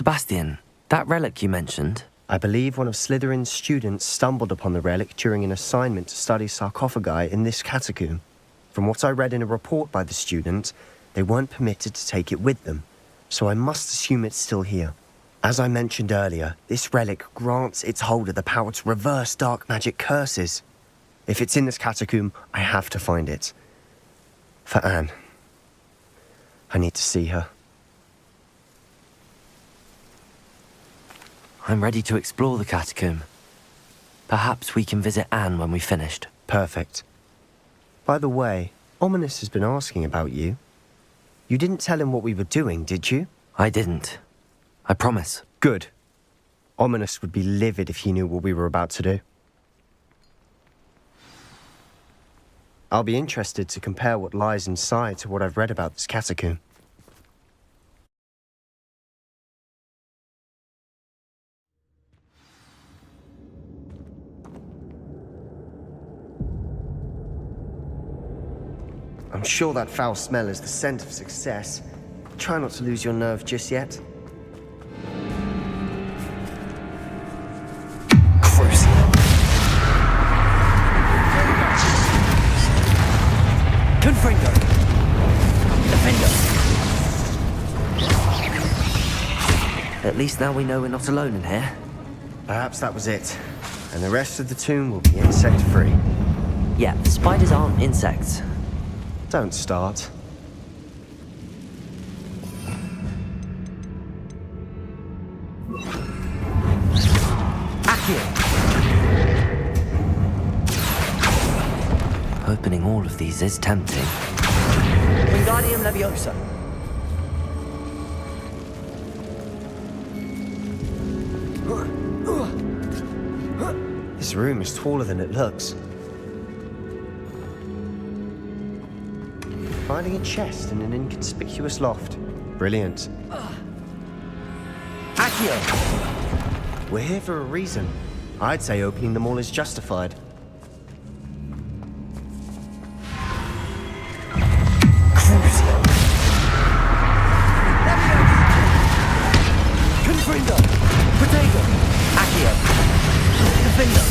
Sebastian, that relic you mentioned, I believe one of Slytherin's students stumbled upon the relic during an assignment to study sarcophagi in this catacomb. From what I read in a report by the student, they weren't permitted to take it with them, so I must assume it's still here. As I mentioned earlier, this relic grants its holder the power to reverse dark magic curses. If it's in this catacomb, I have to find it. For Anne. I need to see her. I'm ready to explore the catacomb. Perhaps we can visit Anne when we've finished. Perfect. By the way, Ominous has been asking about you. You didn't tell him what we were doing, did you? I didn't. I promise. Good. Ominous would be livid if he knew what we were about to do. I'll be interested to compare what lies inside to what I've read about this catacomb. I'm sure that foul smell is the scent of success. Try not to lose your nerve just yet. Confringo! Defender! At least now we know we're not alone in here. Perhaps that was it. And the rest of the tomb will be insect-free. Yeah, spiders aren't insects. Don't start. Accio! Opening all of these is tempting. Wingardium Leviosa. This room is taller than it looks. Finding a chest in an inconspicuous loft. Brilliant. Accio! We're here for a reason. I'd say opening them all is justified. Confringo! Potato! Accio! Defender!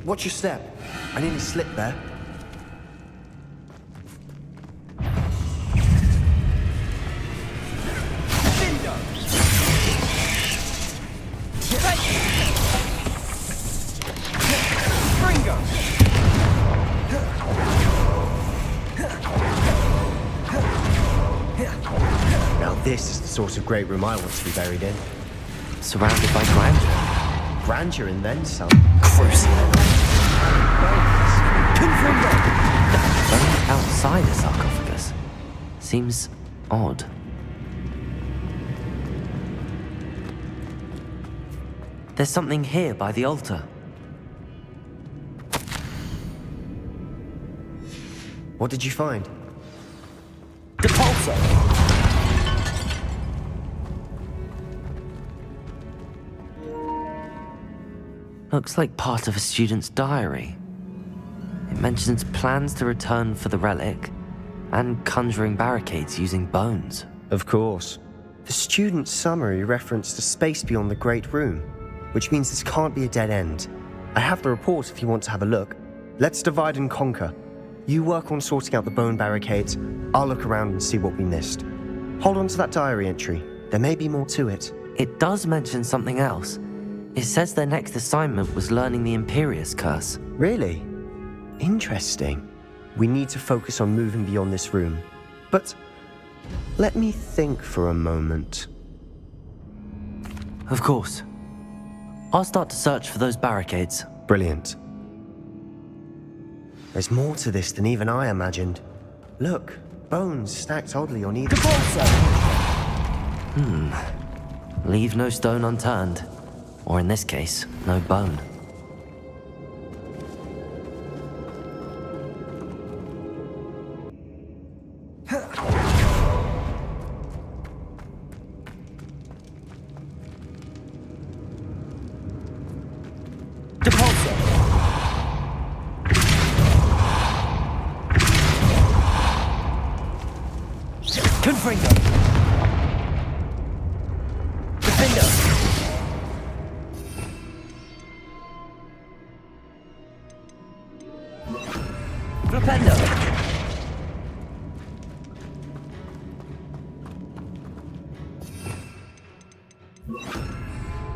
Watch your step. I nearly slipped there. Now this is the sort of great room I want to be buried in. Surrounded by grandeur. Grandeur and then some. Bone outside a sarcophagus seems odd. There's something here by the altar. What did you find? Depulso! Looks like part of a student's diary. It mentions plans to return for the relic and conjuring barricades using bones. Of course. The student's summary referenced a space beyond the Great Room, which means this can't be a dead end. I have the report if you want to have a look. Let's divide and conquer. You work on sorting out the bone barricades. I'll look around and see what we missed. Hold on to that diary entry. There may be more to it. It does mention something else. It says their next assignment was learning the Imperius Curse. Really? Interesting. We need to focus on moving beyond this room. But let me think for a moment. Of course. I'll start to search for those barricades. Brilliant. There's more to this than even I imagined. Look, bones stacked oddly on either Leave no stone unturned. Or in this case, no bone.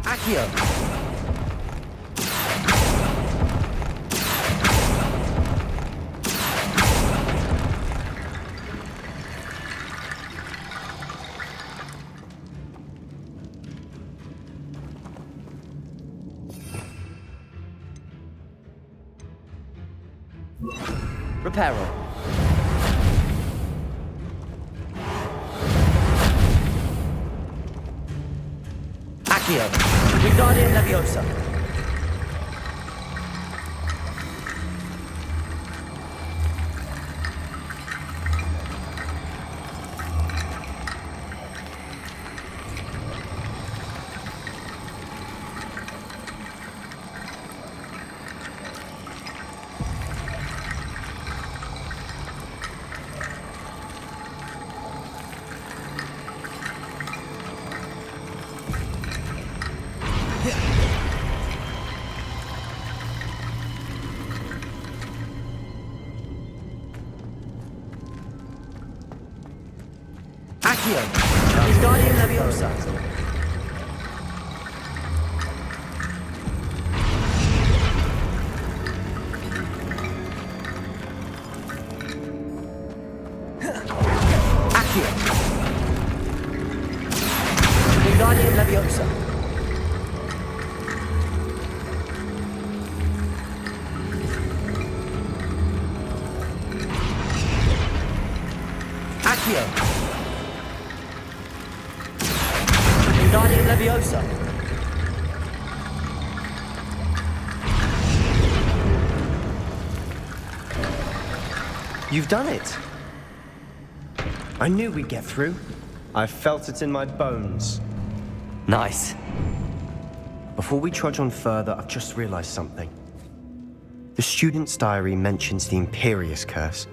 Accio! Reparo. Accio. Wingardium Leviosa. Accio. Wingardium Leviosa. Accio. Wingardium Leviosa. Accio. Wingardium Leviosa. You've done it. I knew we'd get through. I felt it in my bones. Nice. Before we trudge on further, I've just realized something. The student's diary mentions the Imperious Curse.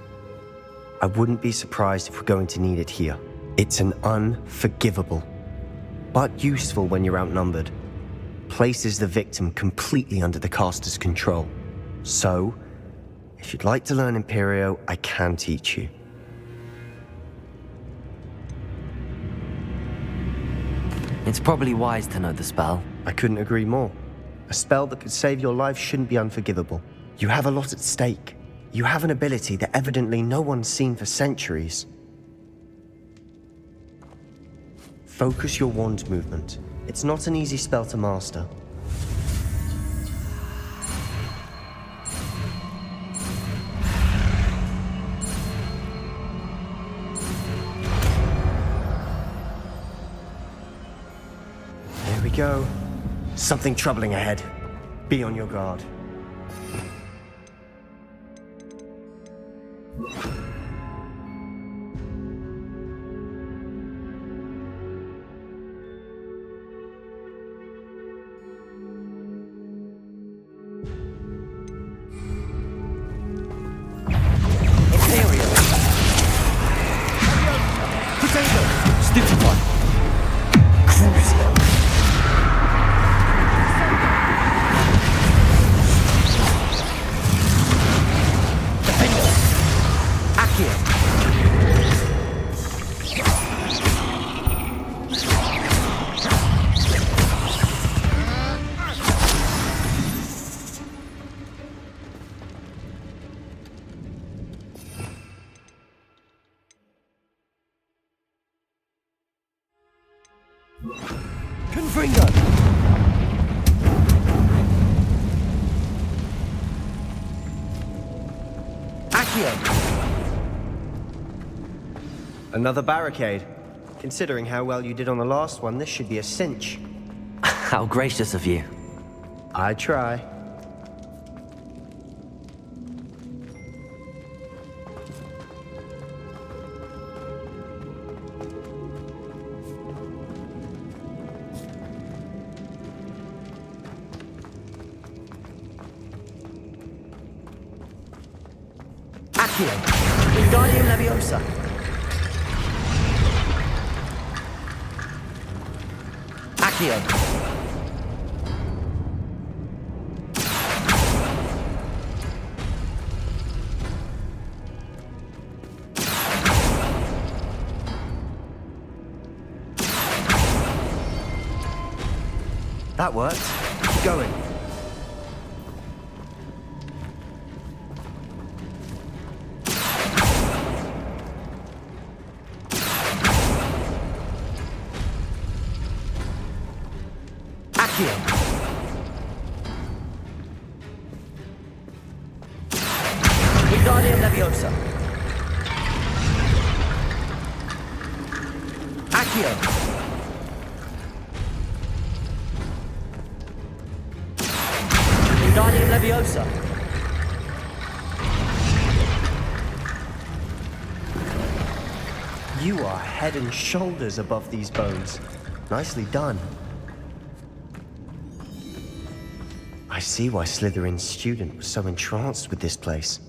I wouldn't be surprised if we're going to need it here. It's an unforgivable, but useful when you're outnumbered. Places the victim completely under the caster's control. So, if you'd like to learn Imperio, I can teach you. It's probably wise to know the spell. I couldn't agree more. A spell that could save your life shouldn't be unforgivable. You have a lot at stake. You have an ability that evidently no one's seen for centuries. Focus your wand movement. It's not an easy spell to master. There we go. Something troubling ahead. Be on your guard. Confringo! Accio! Another barricade. Considering how well you did on the last one, this should be a cinch. How gracious of you. I try. Accio! Wingardium Leviosa! Accio! That worked. Keep going. Accio! Wingardium Leviosa! Accio! Wingardium Leviosa! You are head and shoulders above these bones. Nicely done. I see why Slytherin's student was so entranced with this place.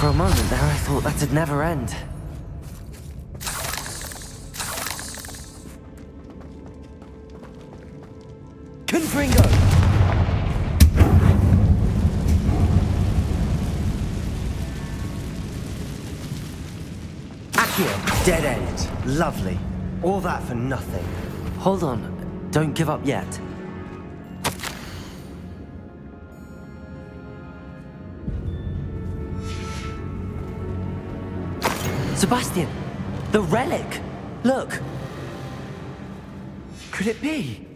For a moment there, I thought that'd never end. Confringo! Accio! Dead end. Lovely. All that for nothing. Hold on. Don't give up yet. Sebastian! The relic! Look! Could it be?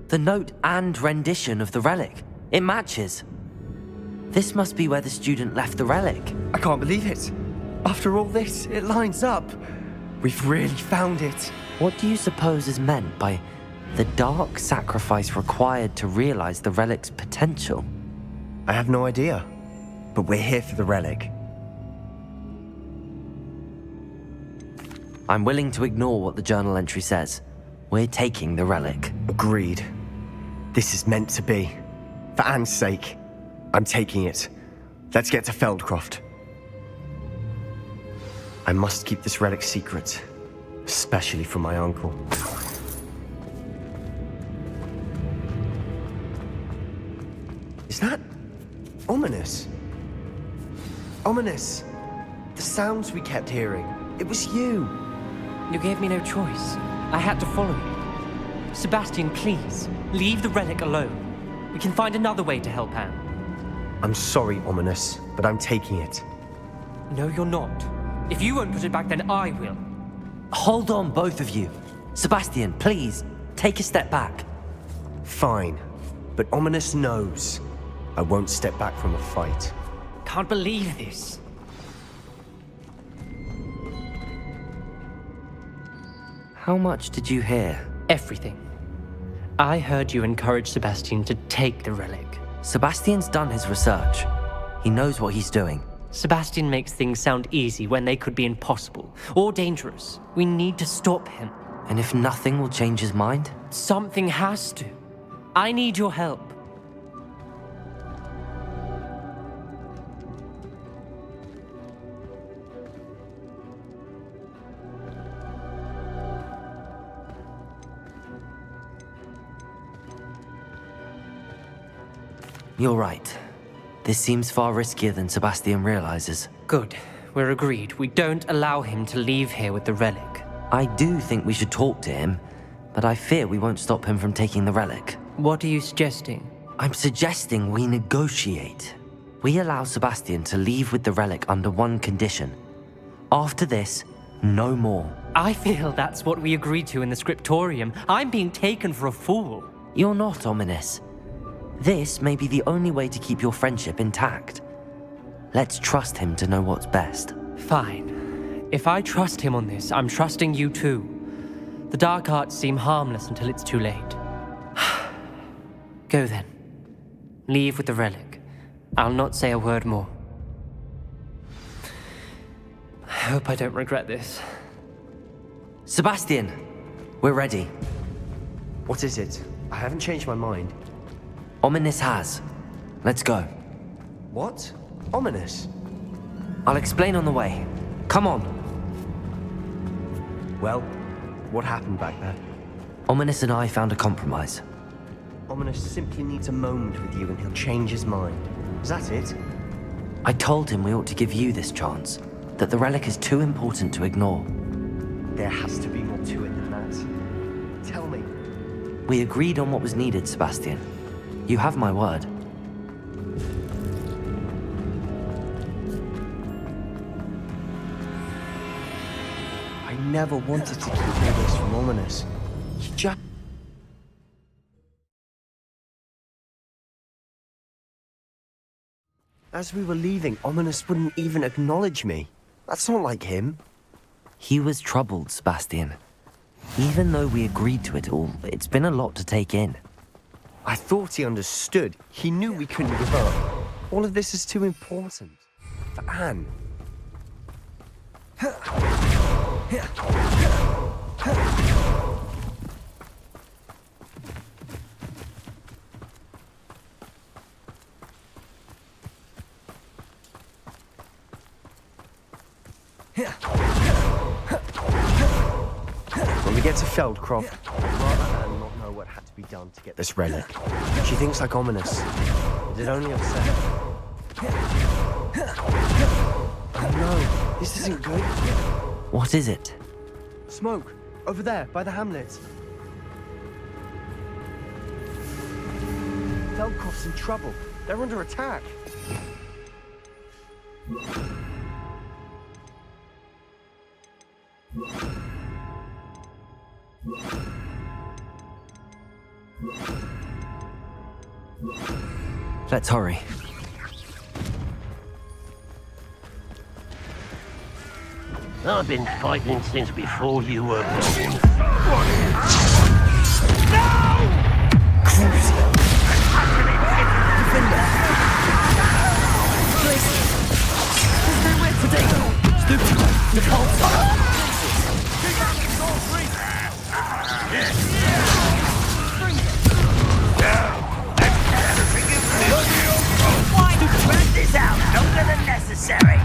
The note and rendition of the relic. It matches. This must be where the student left the relic. I can't believe it. After all this, it lines up. We've really found it. What do you suppose is meant by the dark sacrifice required to realize the relic's potential? I have no idea. But we're here for the relic. I'm willing to ignore what the journal entry says. We're taking the relic. Agreed. This is meant to be. For Anne's sake, I'm taking it. Let's get to Feldcroft. I must keep this relic secret, especially from my uncle. Is that ominous? Ominous. The sounds we kept hearing. It was you. You gave me no choice. I had to follow you. Sebastian, please, leave the relic alone. We can find another way to help Anne. I'm sorry, Ominous, but I'm taking it. No, you're not. If you won't put it back, then I will. Hold on, both of you. Sebastian, please, take a step back. Fine, but Ominous knows I won't step back from a fight. Can't believe this. How much did you hear? Everything. I heard you encourage Sebastian to take the relic. Sebastian's done his research. He knows what he's doing. Sebastian makes things sound easy when they could be impossible or dangerous. We need to stop him. And if nothing will change his mind? Something has to. I need your help. You're right. This seems far riskier than Sebastian realizes. Good. We're agreed. We don't allow him to leave here with the relic. I do think we should talk to him, but I fear we won't stop him from taking the relic. What are you suggesting? I'm suggesting we negotiate. We allow Sebastian to leave with the relic under one condition. After this, no more. I feel that's what we agreed to in the scriptorium. I'm being taken for a fool. You're not, Ominous. This may be the only way to keep your friendship intact. Let's trust him to know what's best. Fine. If I trust him on this, I'm trusting you too. The dark arts seem harmless until it's too late. Go then. Leave with the relic. I'll not say a word more. I hope I don't regret this. Sebastian, we're ready. What is it? I haven't changed my mind. Ominous has. Let's go. What? Ominous? I'll explain on the way. Come on. Well, what happened back there? Ominous and I found a compromise. Ominous simply needs a moment with you and he'll change his mind. Is that it? I told him we ought to give you this chance, that the relic is too important to ignore. There has to be more to it than that. Tell me. We agreed on what was needed, Sebastian. You have my word. I never wanted to keep all this from Ominous. He just... As we were leaving, Ominous wouldn't even acknowledge me. That's not like him. He was troubled, Sebastian. Even though we agreed to it all, it's been a lot to take in. I thought he understood. He knew we couldn't give up. All of this is too important. For Anne. When we get to Feldcroft, I'd rather Anne not know what had to be done to get this relic. She thinks like Ominous. It'd only upset her. Oh no, this isn't good. What is it? Smoke, over there, by the hamlet. Feldcroft's in trouble. They're under attack. Let's hurry. I've been fighting since before you were born. Spread this out longer than necessary.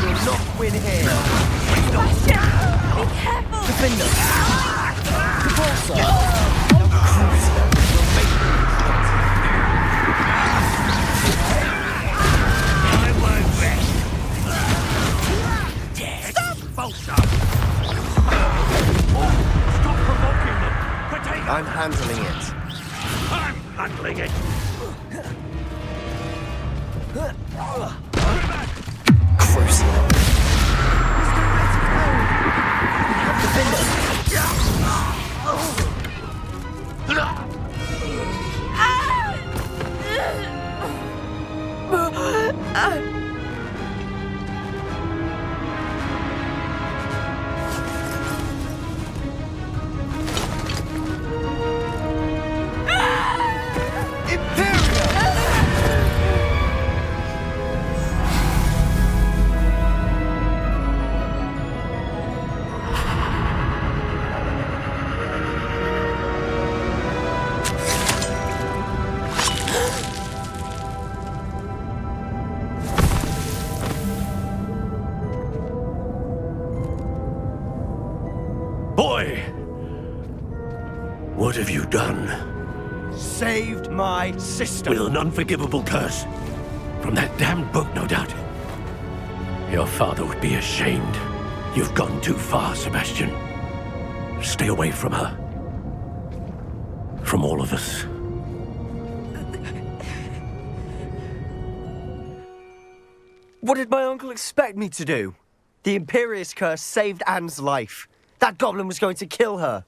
You'll not win here. Be careful. Defender. I won't rest. Stop! Stop provoking them! Potato! I'm handling it. I'm handling it! What have you done? Saved my sister. With an unforgivable curse. From that damned book, no doubt. Your father would be ashamed. You've gone too far, Sebastian. Stay away from her. From all of us. What did my uncle expect me to do? The Imperious curse saved Anne's life. That goblin was going to kill her.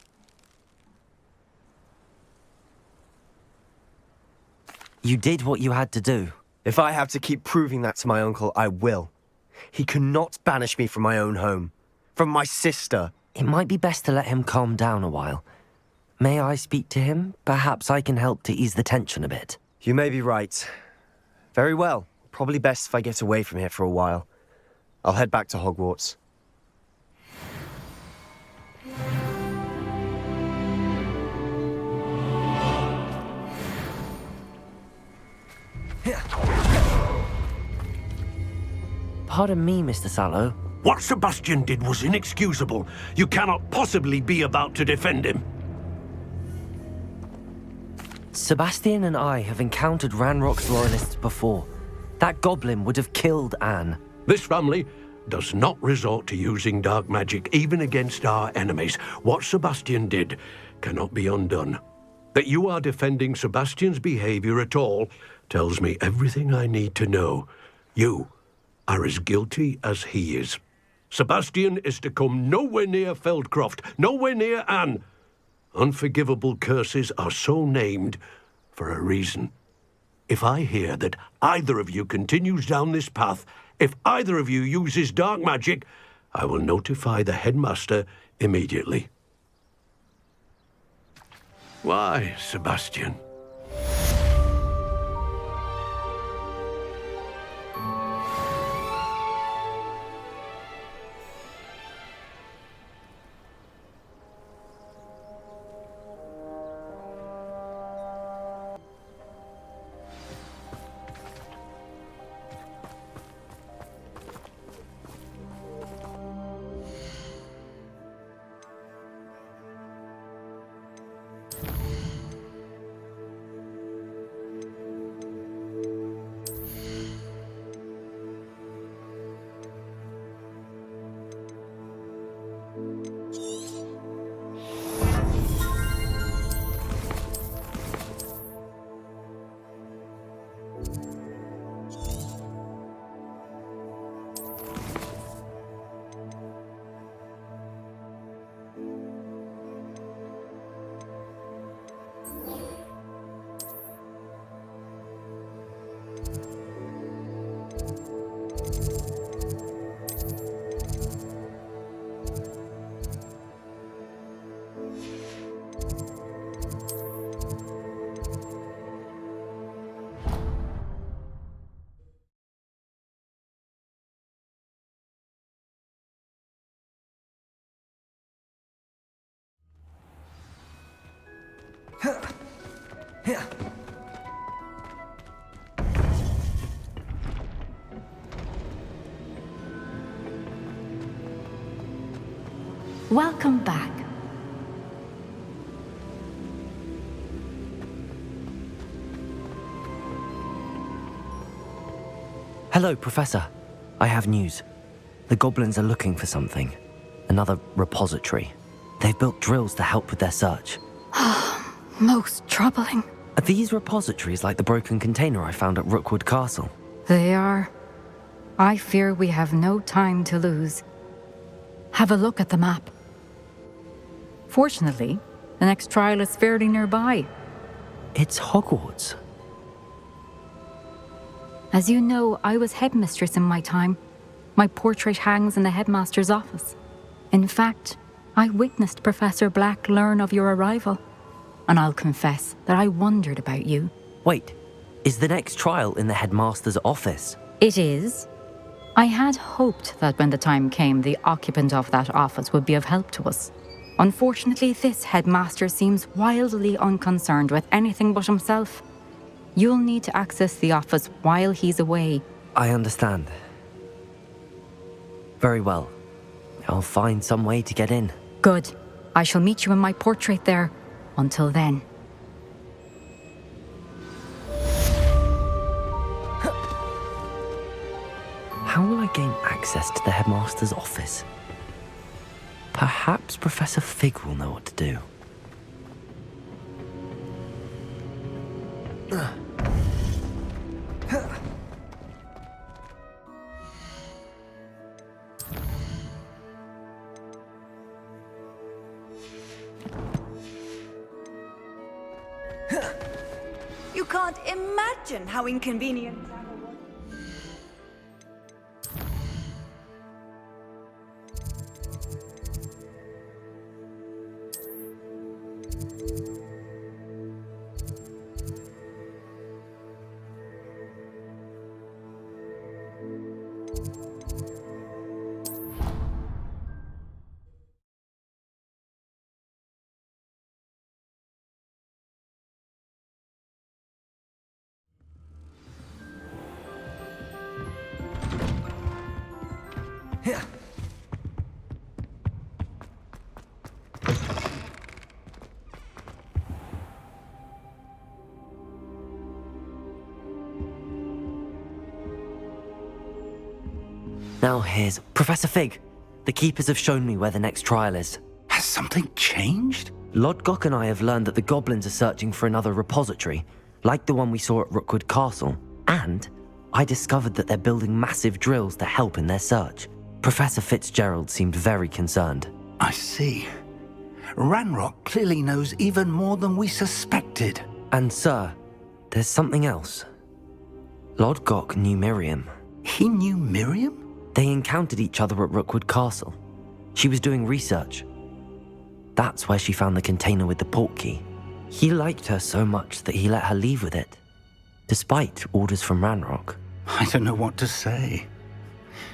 You did what you had to do. If I have to keep proving that to my uncle, I will. He cannot banish me from my own home. From my sister. It might be best to let him calm down a while. May I speak to him? Perhaps I can help to ease the tension a bit. You may be right. Very well. Probably best if I get away from here for a while. I'll head back to Hogwarts. Pardon me, Mr. Sallow. What Sebastian did was inexcusable. You cannot possibly be about to defend him. Sebastian and I have encountered Ranrock's loyalists before. That goblin would have killed Anne. This family does not resort to using dark magic, even against our enemies. What Sebastian did cannot be undone. That you are defending Sebastian's behavior at all tells me everything I need to know. You are as guilty as he is. Sebastian is to come nowhere near Feldcroft, nowhere near Anne. Unforgivable curses are so named for a reason. If I hear that either of you continues down this path, if either of you uses dark magic, I will notify the headmaster immediately. Why, Sebastian? Welcome back. Hello, Professor. I have news. The goblins are looking for something. Another repository. They've built drills to help with their search. Most troubling. Are these repositories like the broken container I found at Rookwood Castle? They are. I fear we have no time to lose. Have a look at the map. Fortunately, the next trial is fairly nearby. It's Hogwarts. As you know, I was headmistress in my time. My portrait hangs in the headmaster's office. In fact, I witnessed Professor Black learn of your arrival. And I'll confess that I wondered about you. Wait, is the next trial in the headmaster's office? It is. I had hoped that when the time came, the occupant of that office would be of help to us. Unfortunately, this headmaster seems wildly unconcerned with anything but himself. You'll need to access the office while he's away. I understand. Very well. I'll find some way to get in. Good. I shall meet you in my portrait there. Until then. How will I gain access to the headmaster's office? Perhaps Professor Fig will know what to do. You can't imagine how inconvenient travel was. Now here's Professor Fig. The Keepers have shown me where the next trial is. Has something changed? Lodgok and I have learned that the goblins are searching for another repository, like the one we saw at Rookwood Castle. And I discovered that they're building massive drills to help in their search. Professor Fitzgerald seemed very concerned. I see. Ranrock clearly knows even more than we suspected. And sir, there's something else. Lodgok knew Miriam. He knew Miriam? They encountered each other at Rookwood Castle. She was doing research. That's where she found the container with the port key. He liked her so much that he let her leave with it, despite orders from Ranrock. I don't know what to say.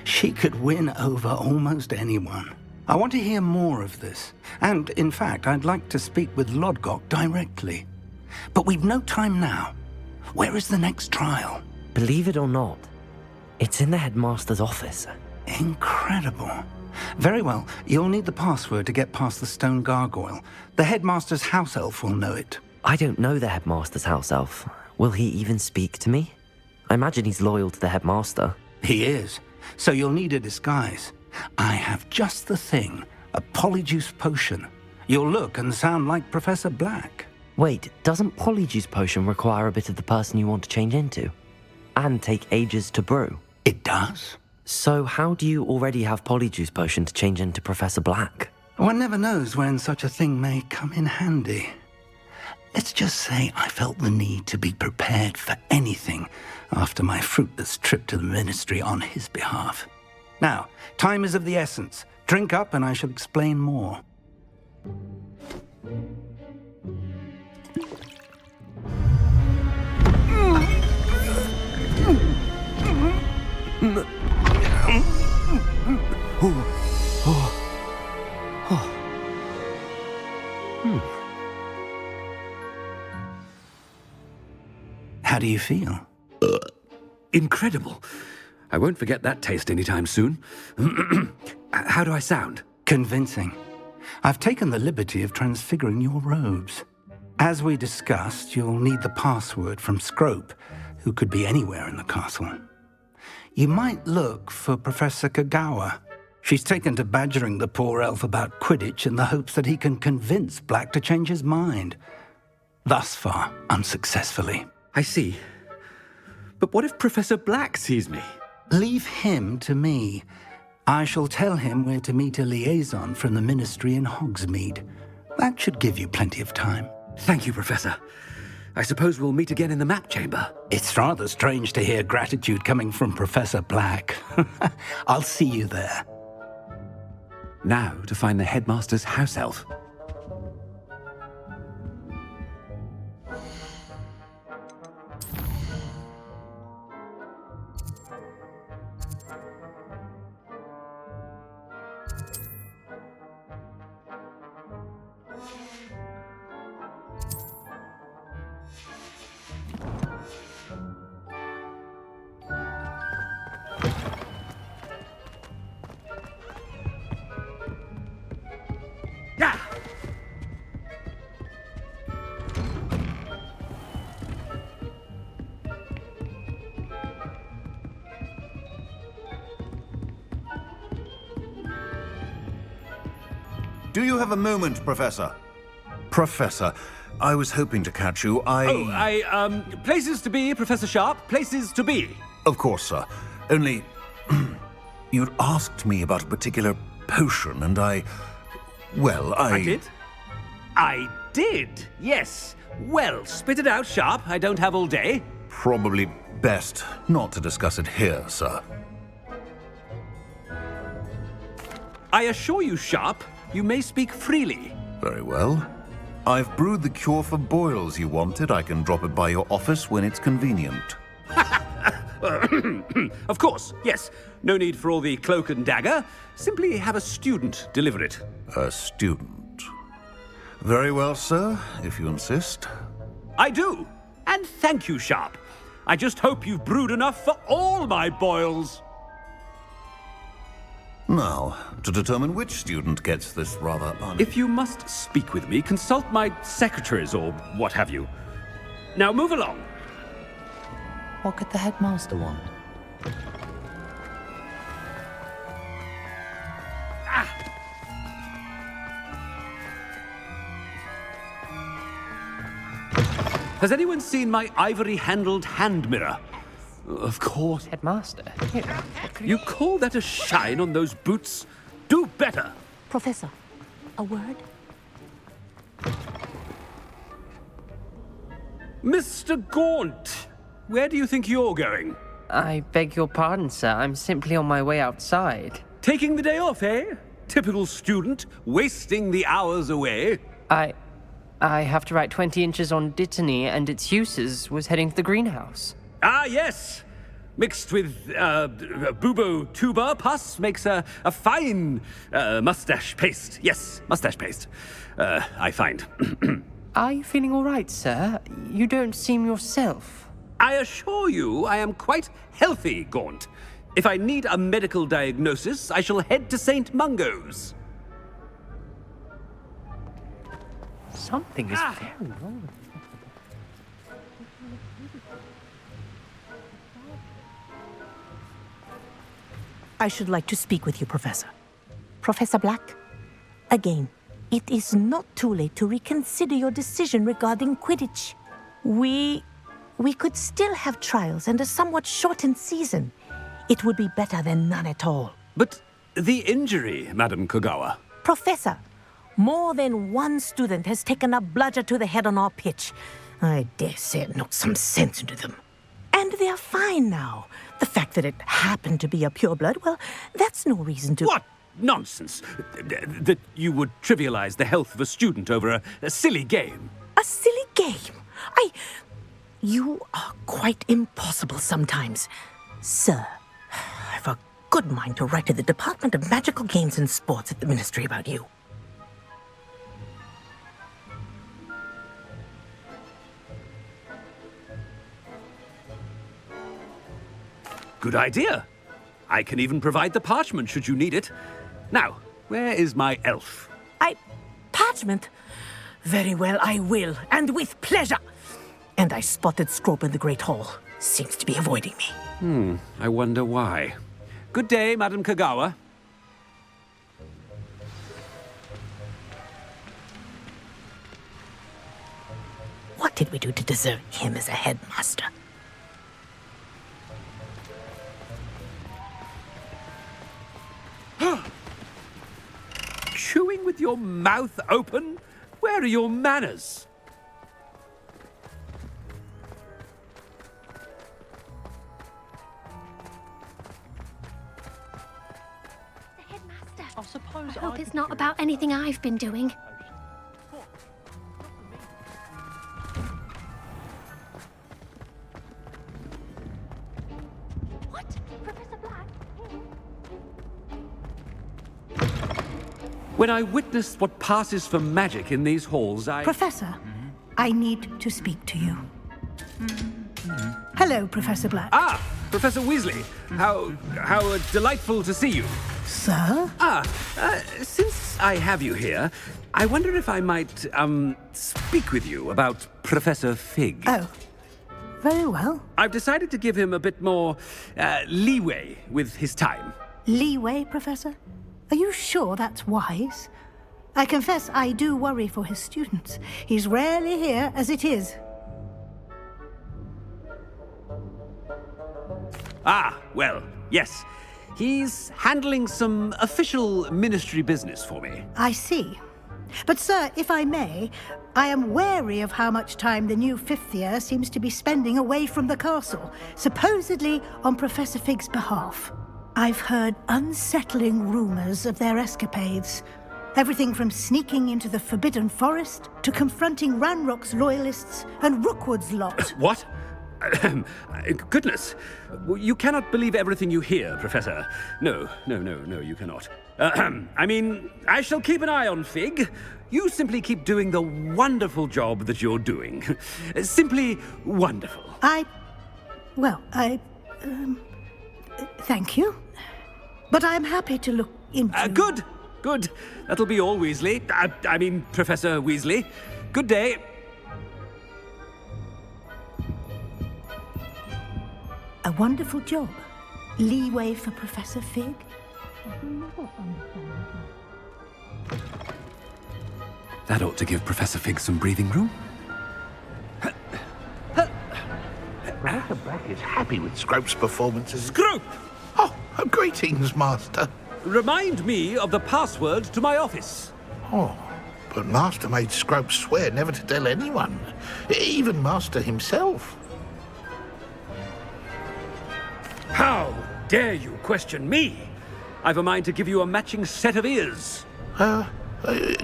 She could win over almost anyone. I want to hear more of this. And, in fact, I'd like to speak with Lodgok directly. But we've no time now. Where is the next trial? Believe it or not, it's in the headmaster's office. Incredible. Very well, you'll need the password to get past the stone gargoyle. The headmaster's house elf will know it. I don't know the headmaster's house elf. Will he even speak to me? I imagine he's loyal to the headmaster. He is. So you'll need a disguise. I have just the thing. A polyjuice potion. You'll look and sound like Professor Black. Wait, doesn't Polyjuice Potion require a bit of the person you want to change into? And take ages to brew? It does? So how do you already have Polyjuice Potion to change into Professor Black? One never knows when such a thing may come in handy. Let's just say I felt the need to be prepared for anything after my fruitless trip to the ministry on his behalf. Now, time is of the essence. Drink up and I shall explain more. How do you feel? Incredible. I won't forget that taste anytime soon. How do I sound? Convincing. I've taken the liberty of transfiguring your robes. As we discussed, you'll need the password from Scrope, who could be anywhere in the castle. You might look for Professor Kagawa. She's taken to badgering the poor elf about Quidditch in the hopes that he can convince Black to change his mind. Thus far, unsuccessfully. I see. But what if Professor Black sees me? Leave him to me. I shall tell him where to meet a liaison from the ministry in Hogsmeade. That should give you plenty of time. Thank you, Professor. I suppose we'll meet again in the map chamber. It's rather strange to hear gratitude coming from Professor Black. I'll see you there. Now to find the headmaster's house elf. Do you have a moment, Professor? Professor, I was hoping to catch you. Places to be, Professor Sharp. Places to be. Of course, sir. Only... you'd asked me about a particular potion, and I did? I did, yes. Well, spit it out, Sharp. I don't have all day. Probably best not to discuss it here, sir. I assure you, Sharp, you may speak freely. Very well. I've brewed the cure for boils you wanted. I can drop it by your office when it's convenient. Of course, yes. No need for all the cloak and dagger. Simply have a student deliver it. A student. Very well, sir, if you insist. I do. And thank you, Sharp. I just hope you've brewed enough for all my boils. Now, to determine which student gets this rather If you must speak with me, consult my secretaries or what have you. Now move along. What could the headmaster want? Has anyone seen my ivory-handled hand mirror? Of course. Headmaster? You call that a shine on those boots? Do better. Professor, a word? Mr. Gaunt, where do you think you're going? I beg your pardon, sir. I'm simply on my way outside. Taking the day off, eh? Typical student, wasting the hours away. I have to write 20 inches on Dittany and its uses. Was heading to the greenhouse. Ah, yes. Mixed with bubo tuber pus makes a fine mustache paste. Yes, mustache paste. I find. Are you feeling all right, sir? You don't seem yourself. I assure you I am quite healthy, Gaunt. If I need a medical diagnosis, I shall head to St. Mungo's. Something is very wrong. I should like to speak with you, Professor. Professor Black, again, it is not too late to reconsider your decision regarding Quidditch. We could still have trials and a somewhat shortened season. It would be better than none at all. But the injury, Madam Kogawa. Professor, more than one student has taken a bludger to the head on our pitch. I dare say it knocked some sense into them. And they're fine now. The fact that it happened to be a pureblood, well, that's no reason to... What nonsense! That you would trivialize the health of a student over a silly game. A silly game? You are quite impossible sometimes. Sir, I've a good mind to write to the Department of Magical Games and Sports at the Ministry about you. Good idea. I can even provide the parchment should you need it. Now, where is my elf? Parchment? Very well, I will, and with pleasure. And I spotted Scrope in the Great Hall. Seems to be avoiding me. I wonder why. Good day, Madam Kogawa. What did we do to deserve him as a headmaster? Chewing with your mouth open? Where are your manners? The headmaster. I hope it's not about anything I've been doing. What? Professor Black? When I witnessed what passes for magic in these halls, Professor, I need to speak to you. Hello, Professor Black. Ah, Professor Weasley. How delightful to see you. Sir? Since I have you here, I wonder if I might, speak with you about Professor Fig. Oh, very well. I've decided to give him a bit more, leeway with his time. Leeway, Professor? Are you sure that's wise? I confess I do worry for his students. He's rarely here as it is. Ah, well, yes. He's handling some official ministry business for me. I see. But, sir, if I may, I am wary of how much time the new fifth year seems to be spending away from the castle, supposedly on Professor Fig's behalf. I've heard unsettling rumors of their escapades. Everything from sneaking into the Forbidden Forest to confronting Ranrock's loyalists and Rookwood's lot. What? Goodness. You cannot believe everything you hear, Professor. No, you cannot. I mean, I shall keep an eye on Fig. You simply keep doing the wonderful job that you're doing. Simply wonderful. Thank you. But I'm happy to look into... Good. That'll be all, Weasley. I mean, Professor Weasley. Good day. A wonderful job. Leeway for Professor Fig. That ought to give Professor Fig some breathing room. Professor Black is happy with Scrope's performances. Scrope! Oh, greetings, Master. Remind me of the password to my office. Oh, but Master made Scrope swear never to tell anyone, even Master himself. How dare you question me? I've a mind to give you a matching set of ears.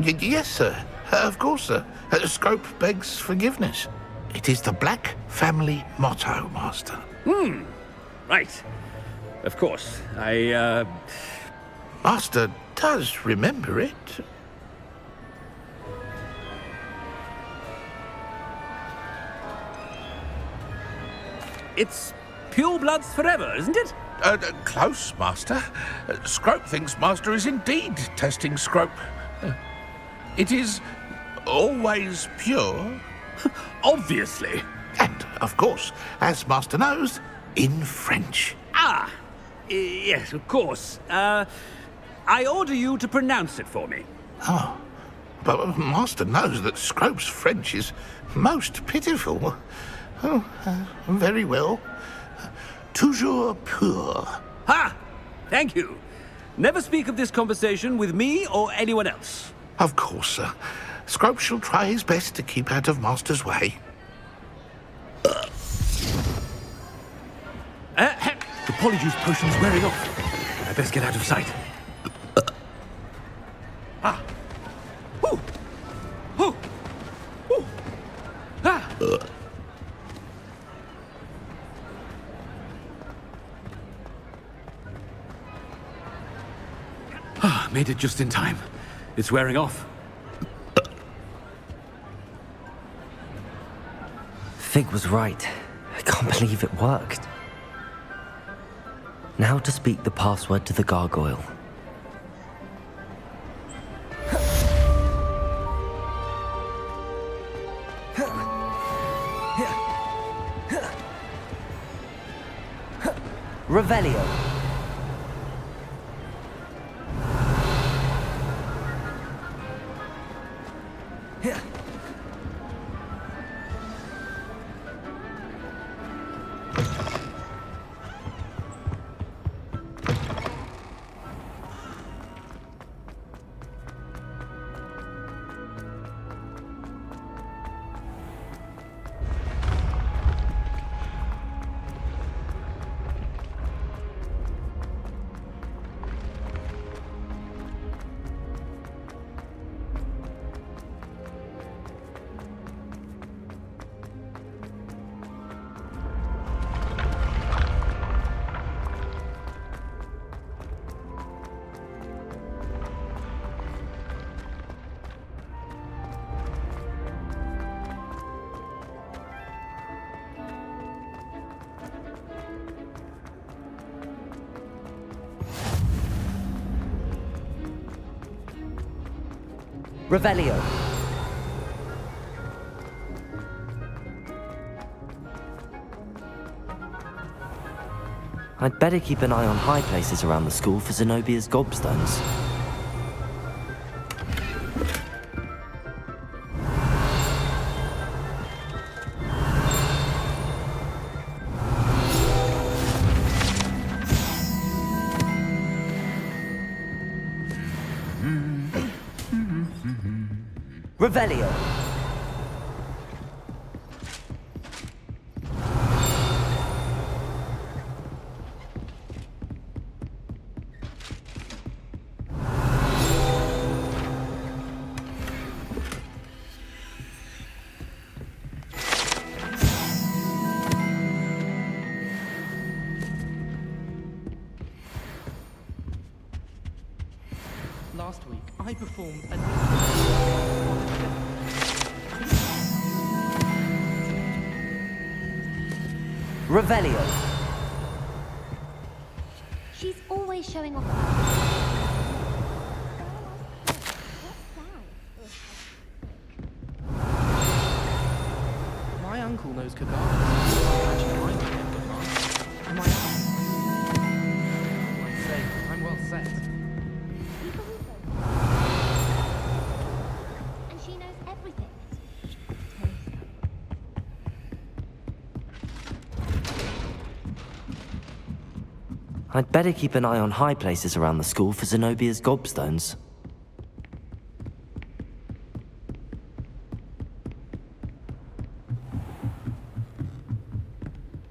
Yes, sir. Of course, sir. Scrope begs forgiveness. It is the Black family motto, Master. Right. Of course. Master does remember it. It's purebloods forever, isn't it? Close, Master. Scrope thinks Master is indeed testing Scrope. It is always pure. Obviously. And, of course, as Master knows, in French. Ah! Yes, of course. I order you to pronounce it for me. Oh, but Master knows that Scrope's French is most pitiful. Oh, very well. Toujours pur. Ha! Thank you. Never speak of this conversation with me or anyone else. Of course, sir. Scrope shall try his best to keep out of Master's way. The Polyjuice potion's wearing off. I best get out of sight. Ah! Ooh! Ooh! Ooh! Ah! Made it just in time. It's wearing off. Fig was right. I can't believe it worked. Now to speak the password to the gargoyle. Revelio. Revelio. I'd better keep an eye on high places around the school for Zenobia's gobstones. Revelio. Last week, I performed a... Revelio. She's always showing off. My uncle knows Kagami. Imagine I know Kagami. Am I safe? I'm well set. And she knows everything. I'd better keep an eye on high places around the school for Zenobia's gobstones.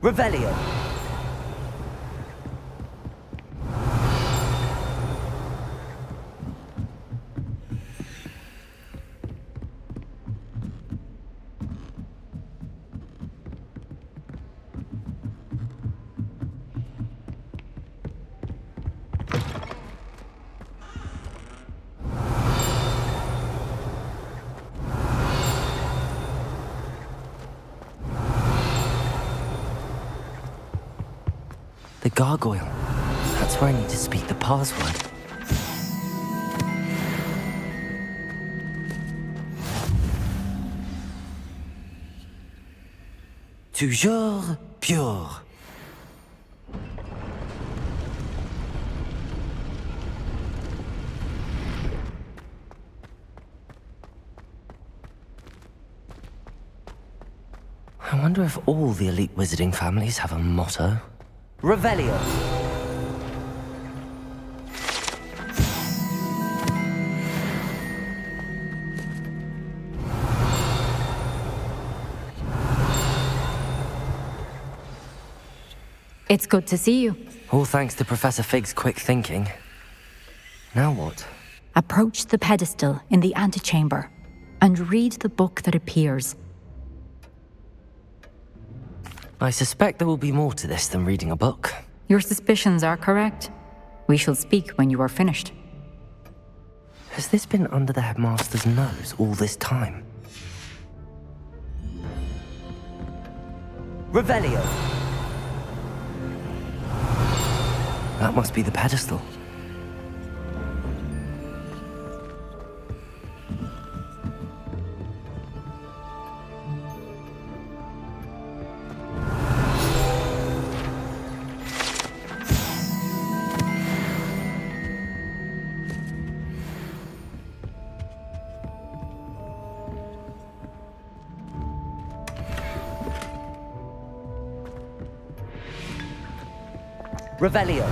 Revelio. The gargoyle. That's where I need to speak the password. Toujours pure. I wonder if all the elite wizarding families have a motto. Revelio. It's good to see you. All thanks to Professor Fig's quick thinking. Now what? Approach the pedestal in the antechamber and read the book that appears. I suspect there will be more to this than reading a book. Your suspicions are correct. We shall speak when you are finished. Has this been under the headmaster's nose all this time? Revelio. That must be the pedestal. Revelio.